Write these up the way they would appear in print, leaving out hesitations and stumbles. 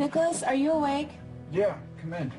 Nicholas, are you awake? Yeah, come in.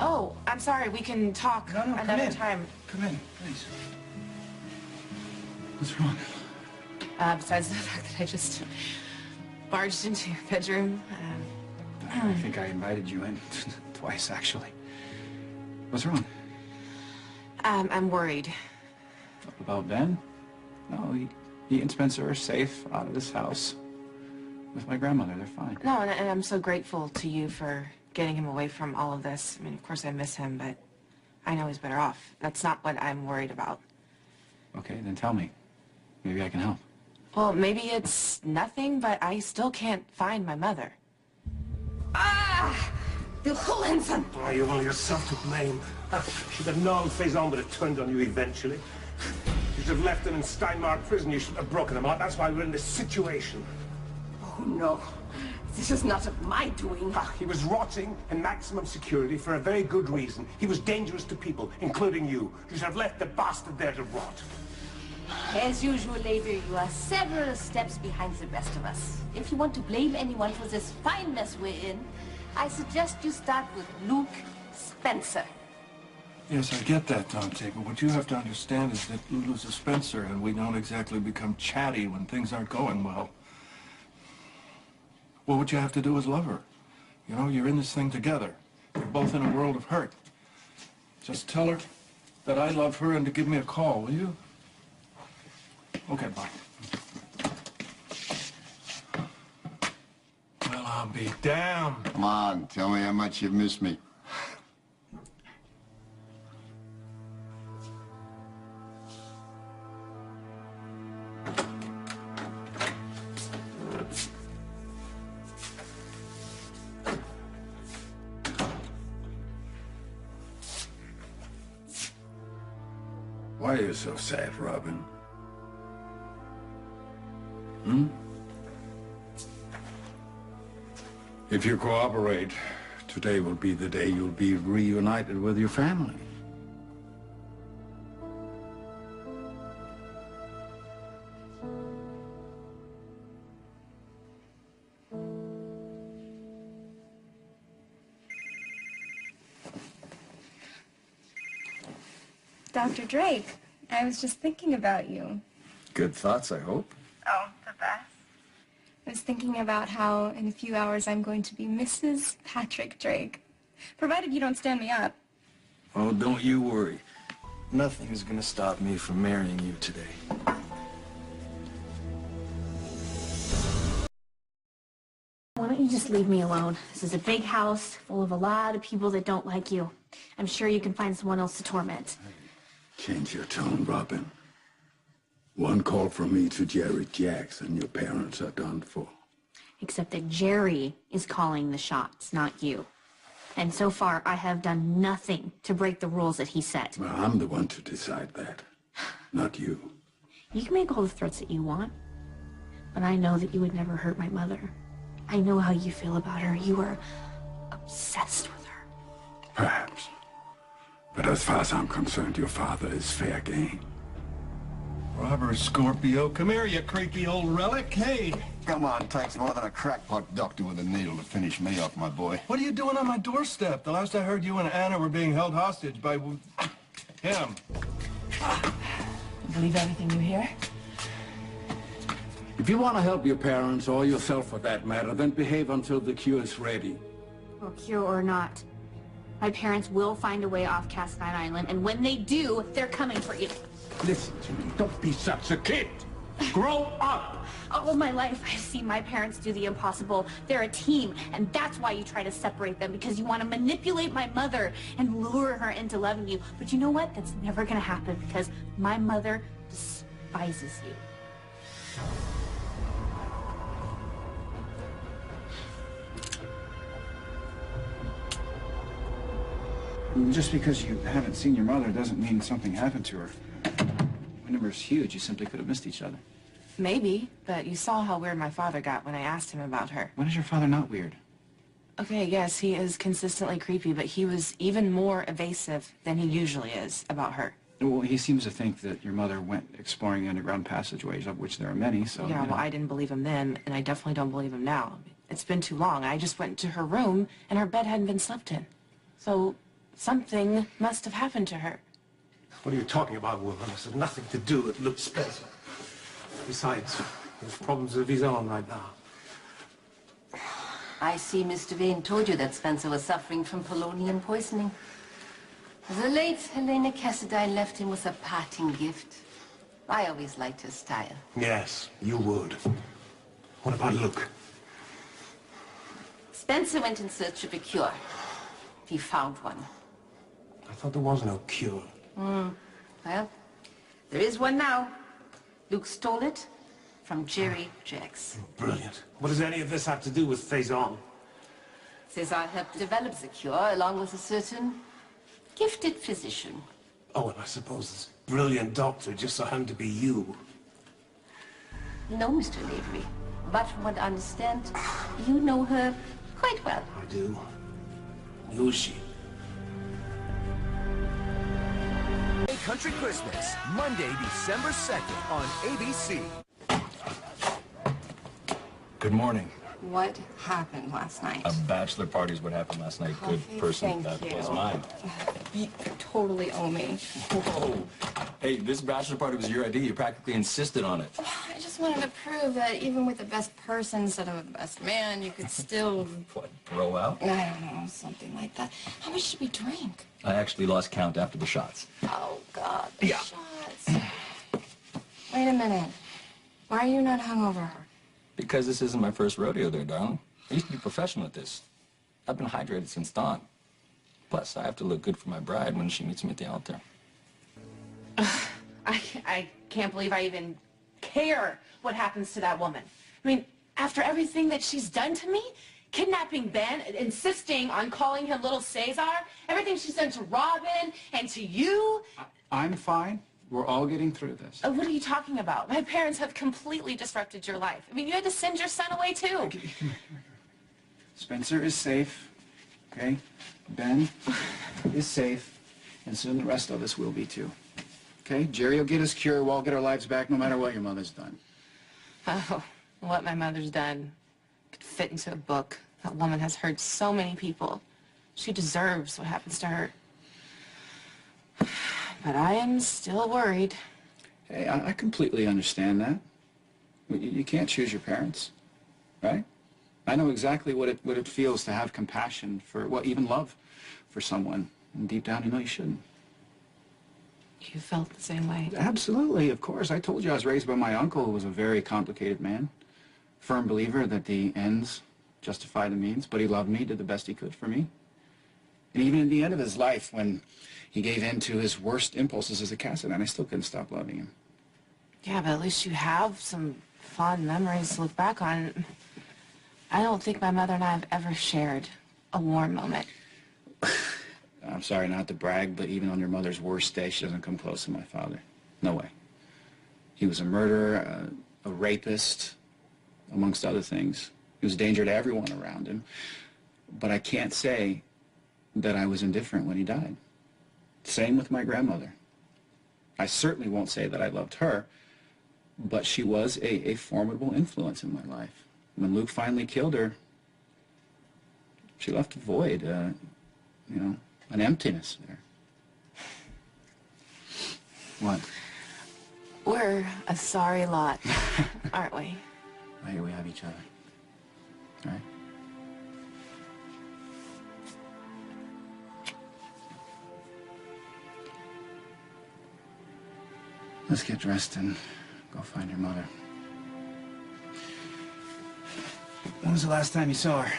Oh, I'm sorry. We can talk another time. Come in, please. What's wrong? Besides the fact that I just barged into your bedroom. I think I invited you in twice, actually. What's wrong? I'm worried. About Ben? No, he and Spencer are safe out of this house. With my grandmother, they're fine. No, and I'm so grateful to you for getting him away from all of this. I mean, of course I miss him, but I know he's better off. That's not what I'm worried about. Okay, then tell me. Maybe I can help. Well, maybe it's nothing, but I still can't find my mother. Ah! The Hohenson! Oh, you've only yourself to blame. She'd have known Faison would have turned on you eventually. You should have left him in Steinmark prison. You should have broken him out. That's why we're in this situation. Oh, no. This is not of my doing. He was rotting in maximum security for a very good reason. He was dangerous to people, including you. You should have left the bastard there to rot. As usual, Levi, you are several steps behind the rest of us. If you want to blame anyone for this fine mess we're in, I suggest you start with Luke Spencer. Yes, I get that, Dante, but what you have to understand is that Lulu's a Spencer, and we don't exactly become chatty when things aren't going well. Well, what you have to do is love her. You know, you're in this thing together. You're both in a world of hurt. Just tell her that I love her and to give me a call, will you? Okay, bye. Well, I'll be damned. Come on, tell me how much you miss me. Why are you so sad, Robin? If you cooperate, today will be the day you'll be reunited with your family. Dr. Drake, I was just thinking about you. Good thoughts, I hope. Oh, the best. I was thinking about how in a few hours I'm going to be Mrs. Patrick Drake. Provided you don't stand me up. Oh, don't you worry. Nothing is going to stop me from marrying you today. Why don't you just leave me alone? This is a big house full of a lot of people that don't like you. I'm sure you can find someone else to torment. Change your tone, Robin. One call from me to Jerry Jacks and your parents are done for. Except that Jerry is calling the shots, not you. And so far, I have done nothing to break the rules that he set. Well, I'm the one to decide that, not you. You can make all the threats that you want, but I know that you would never hurt my mother. I know how you feel about her. You are obsessed with her. Perhaps. But as far as I'm concerned, your father is fair game. Robert Scorpio, come here, you creaky old relic. Hey. Come on, takes more than a crackpot doctor with a needle to finish me off, my boy. What are you doing on my doorstep? The last I heard, you and Anna were being held hostage by him. Believe everything you hear? If you want to help your parents, or yourself for that matter, then behave until the cure is ready. Well, cure or not, my parents will find a way off Cast Iron Island, and when they do, they're coming for you. Listen to me. Don't be such a kid. Grow up. All my life, I've seen my parents do the impossible. They're a team, and that's why you try to separate them, because you want to manipulate my mother and lure her into loving you. But you know what? That's never going to happen, because my mother despises you. Just because you haven't seen your mother doesn't mean something happened to her. Windermere's huge. You simply could have missed each other. Maybe, but you saw how weird my father got when I asked him about her. When is your father not weird? Okay, yes, he is consistently creepy, but he was even more evasive than he usually is about her. Well, he seems to think that your mother went exploring the underground passageways, of which there are many, so... Yeah, well, I didn't believe him then, and I definitely don't believe him now. it's been too long. I just went to her room, and her bed hadn't been slept in. So something must have happened to her. What are you talking about, woman? This has nothing to do with Luke Spencer. Besides, he has problems of his own right now. I see Mr. Vane told you that Spencer was suffering from polonium poisoning. The late Helena Cassadine left him with a parting gift. I always liked her style. Yes, you would. What about Luke? Spencer went in search of a cure. He found one. I thought there was no cure. Well, there is one now. Luke stole it from Jerry Jacks. Brilliant. What does any of this have to do with Faison? Cesar helped develop the cure along with a certain gifted physician. Oh, and I suppose this brilliant doctor just so happened to be you. No, Mr. Lavery. But from what I understand, you know her quite well. I do. Who is she? Country Christmas, Monday, December 2nd on ABC. Good morning. What happened last night? A bachelor party is what happened last night. Good Coffee, person. thank That you. was mine. You totally owe me. Whoa. Hey, this bachelor party was your idea. You practically insisted on it. I just wanted to prove that even with the best person instead of the best man, you could still... What, throw out? I don't know, something like that. How much did we drink? I actually lost count after the shots. Oh, God, the shots. Wait a minute. Why are you not hungover? Because this isn't my first rodeo there, darling. I used to be professional at this. I've been hydrated since dawn. Plus, I have to look good for my bride when she meets me at the altar. I can't believe I even care what happens to that woman. I mean, after everything that she's done to me, kidnapping Ben, insisting on calling him Little Cesar, everything she's done to Robin and to you. I'm fine. We're all getting through this. What are you talking about? My parents have completely disrupted your life. I mean, you had to send your son away, too. Come here. Spencer is safe, okay? Ben is safe, and soon the rest of us will be, too. Okay? Jerry will get his cure. We'll all get our lives back no matter what your mother's done. Oh, what my mother's done could fit into a book. That woman has hurt so many people. She deserves what happens to her. But I am still worried. Hey, I completely understand that. You can't choose your parents, right? I know exactly what it feels to have compassion for, well, even love for someone. And deep down, you know you shouldn't. You felt the same way. Absolutely, of course. I told you I was raised by my uncle, who was a very complicated man. Firm believer that the ends justify the means, but he loved me, did the best he could for me. And even in the end of his life, when he gave in to his worst impulses as a Cassadine, I still couldn't stop loving him. Yeah, but at least you have some fond memories to look back on. I don't think my mother and I have ever shared a warm moment. I'm sorry not to brag, but even on your mother's worst day, she doesn't come close to my father. No way. He was a murderer, a rapist, amongst other things. He was a danger to everyone around him. But I can't say that I was indifferent when he died. Same with my grandmother. I certainly won't say that I loved her, but she was a formidable influence in my life. When Luke finally killed her, she left a void, you know, an emptiness there. What? We're a sorry lot, aren't we? Well, here we have each other. All right? Let's get dressed and go find your mother. When was the last time you saw her?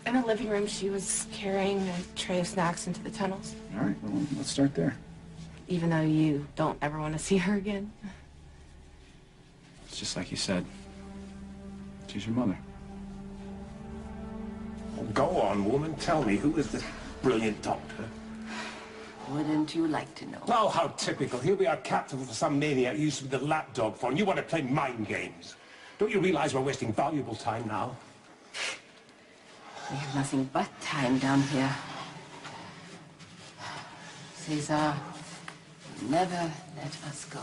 In the living room, she was carrying a tray of snacks into the tunnels. All right, well, let's start there. Even though you don't ever want to see her again. It's just like you said. She's your mother. Well, go on, woman. Tell me, who is this brilliant doctor? Wouldn't you like to know? Oh, how typical. He'll be our captain for some maniac you used to be the lapdog for, and you want to play mind games. Don't you realize we're wasting valuable time now? We have nothing but time down here. Cesar, never let us go.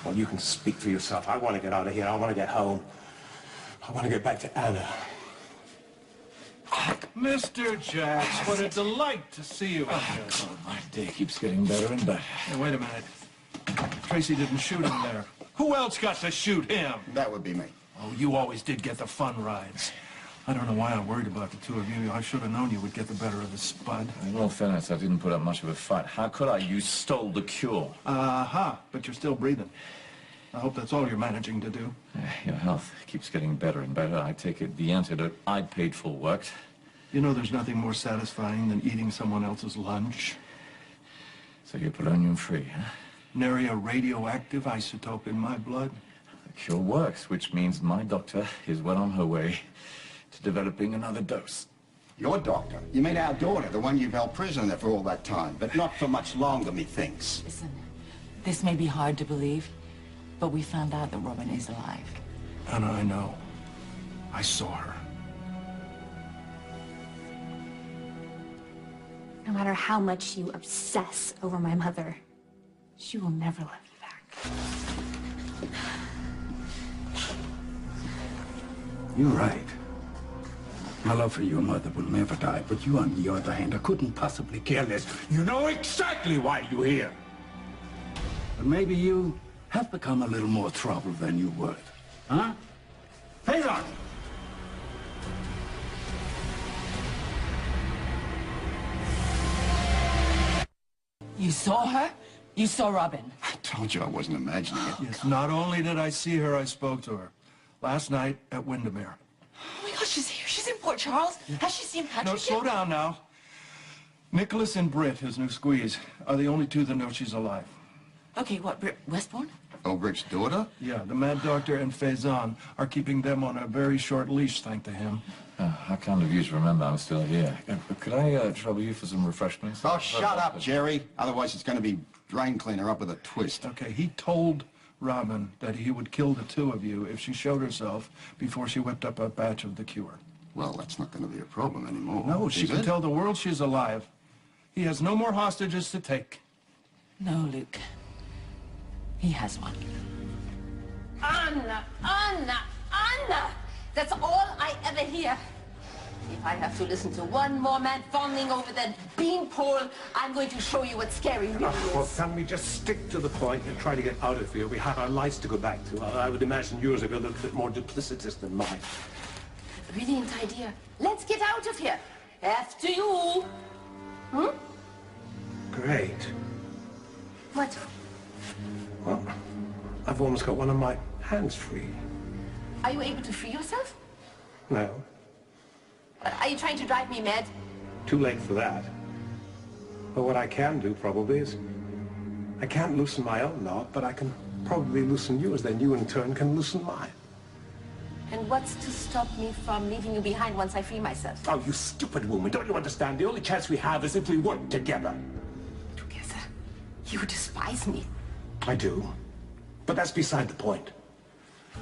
Well, you can speak for yourself. I want to get out of here. I want to get home. I want to get back to Anna. Mr. Jacks, what a delight to see you again. God, my day keeps getting better and better. Hey, wait a minute. Tracy didn't shoot him there. Who else got to shoot him? That would be me. Oh, you always did get the fun rides. I don't know why I'm worried about the two of you. I should have known you would get the better of the spud. In all fairness, I didn't put up much of a fight. How could I? You stole the cure. But you're still breathing. I hope that's all you're managing to do. Your health keeps getting better and better. I take it the antidote I paid for worked. You know there's nothing more satisfying than eating someone else's lunch. So you Polonium free, huh? Nary a radioactive isotope in my blood. The cure works, which means my doctor is well on her way to developing another dose. Your doctor? You mean our daughter, the one you've held prisoner for all that time, but not for much longer, methinks. Listen, this may be hard to believe, but we found out that Robin is alive. Anna, I know. I saw her. No matter how much you obsess over my mother, she will never love you back. You're right. My love for your mother will never die, but you, on the other hand, I couldn't possibly care less. You know exactly why you're here. But maybe you have become a little more trouble than you were. Huh? Hang on! You saw her? You saw Robin? I told you I wasn't imagining it. Yes, not only did I see her, I spoke to her. Last night at Windermere. Oh my gosh, she's here. She's in Port Charles. Yeah. Has she seen Patrick? No, slow down now. Nicholas and Britt, his new squeeze, are the only two that know she's alive. Okay, what, Britt Westbourne? Oh, Britt's daughter? Yeah, the Mad Doctor and Faison are keeping them on a very short leash, thank to him. How kind of you to remember I'm still here. Could I trouble you for some refreshments? Oh, shut up, Jerry. Otherwise it's going to be drain cleaner up with a twist. Okay, he told Robin that he would kill the two of you if she showed herself before she whipped up a batch of the cure. Well, that's not going to be a problem anymore. No, she can tell the world she's alive. He has no more hostages to take. No, Luke. He has one. Anna, Anna, Anna! That's all I ever hear. If I have to listen to one more man fawning over that beanpole, I'm going to show you what scary really is. Well, can we just stick to the point and try to get out of here? We have our lives to go back to. I would imagine yours are a little bit more duplicitous than mine. Brilliant idea. Let's get out of here. After you. Hmm? Great. What? Well, I've almost got one of my hands free. Are you able to free yourself? No. Are you trying to drive me mad? Too late for that. But what I can do, probably, is... I can't loosen my own knot, but I can probably loosen yours. Then you, in turn, can loosen mine. And what's to stop me from leaving you behind once I free myself? Oh, you stupid woman. Don't you understand? The only chance we have is if we work together. Together? You despise me. I do. But that's beside the point.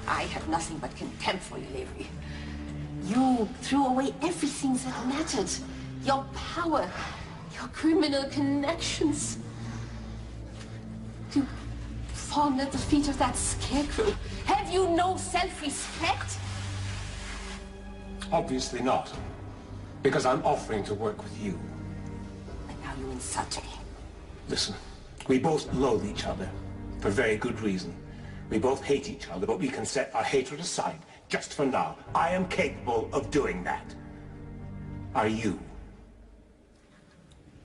I have nothing but contempt for you, Lavery. You threw away everything that mattered. Your power, your criminal connections. You fawned at the feet of that scarecrow. Have you no self-respect? Obviously not. Because I'm offering to work with you. And now you insult me. Listen, we both loathe each other. For very good reason. We both hate each other, but we can set our hatred aside, just for now. I am capable of doing that. Are you?